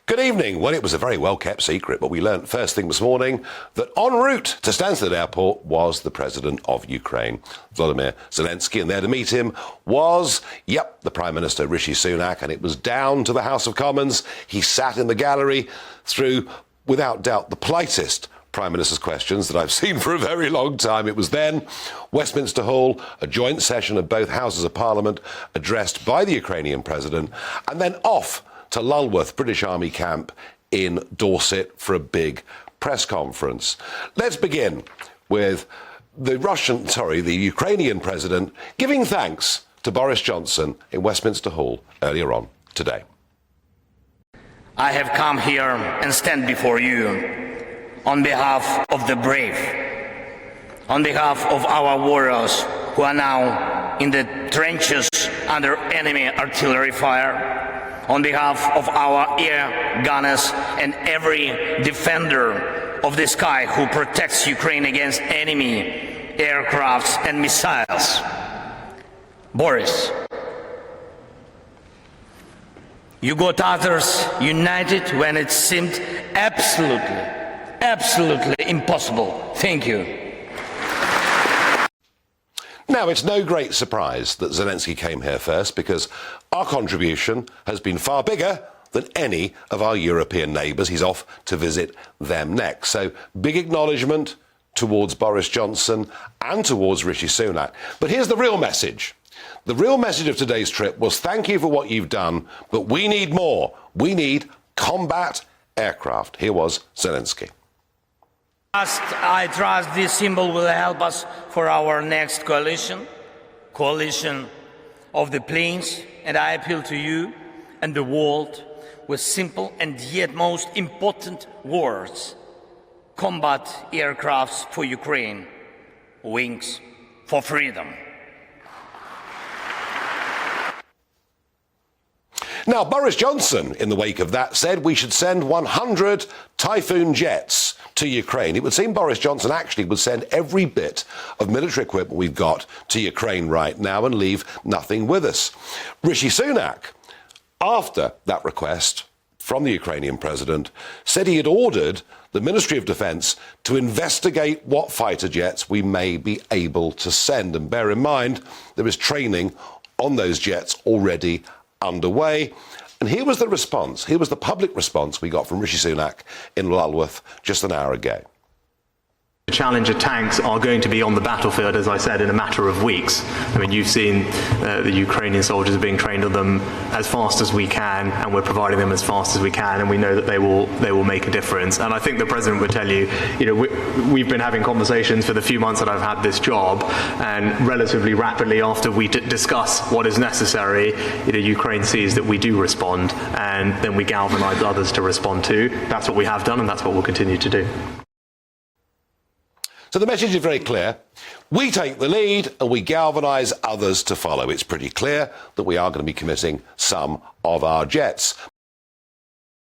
Good evening. Well, it was a very well-kept secret, but we learnt first thing this morning that en route to Stansted Airport was the President of Ukraine, Volodymyr Zelensky, and there to meet him was, the Prime Minister, Rishi Sunak, and it was down to the House of Commons. He sat in the gallery through, without doubt, the politest Prime Minister's questions that I've seen for a very long time. It was then Westminster Hall, a joint session of both Houses of Parliament addressed by the Ukrainian President, and then off to Lulworth British Army camp in Dorset for a big press conference. Let's begin with the Ukrainian President giving thanks to Boris Johnson in Westminster Hall earlier on today. I have come here and stand before you on behalf of the brave, on behalf of our warriors who are now in the trenches under enemy artillery fire, on behalf of our air gunners and every defender of the sky who protects Ukraine against enemy aircrafts and missiles. Boris, you got others united when it seemed absolutely impossible. Thank you. Now, it's no great surprise that Zelensky came here first, because our contribution has been far bigger than any of our European neighbours. He's off to visit them next. So, big acknowledgement towards Boris Johnson and towards Rishi Sunak. But here's the real message. The real message of today's trip was thank you for what you've done, but we need more. We need combat aircraft. Here was Zelensky. I trust this symbol will help us for our next coalition of the planes, and I appeal to you and the world with simple and yet most important words: combat aircrafts for Ukraine, wings for freedom. Now, Boris Johnson, in the wake of that, said we should send 100 Typhoon jets to Ukraine. It would seem Boris Johnson actually would send every bit of military equipment we've got to Ukraine right now and leave nothing with us. Rishi Sunak, after that request from the Ukrainian president, said he had ordered the Ministry of Defence to investigate what fighter jets we may be able to send. And bear in mind, there is training on those jets already underway. And here was the response, here was the public response we got from Rishi Sunak in Lulworth just an hour ago. The Challenger tanks are going to be on the battlefield, as I said, in a matter of weeks. I mean, you've seen the Ukrainian soldiers being trained on them as fast as we can, and we're providing them as fast as we can, and we know that they will make a difference. And I think the President would tell you, we've been having conversations for the few months that I've had this job, and relatively rapidly after we discuss what is necessary, Ukraine sees that we do respond, and then we galvanise others to respond too. That's what we have done, and that's what we'll continue to do. So the message is very clear. We take the lead and we galvanise others to follow. It's pretty clear that we are going to be committing some of our jets.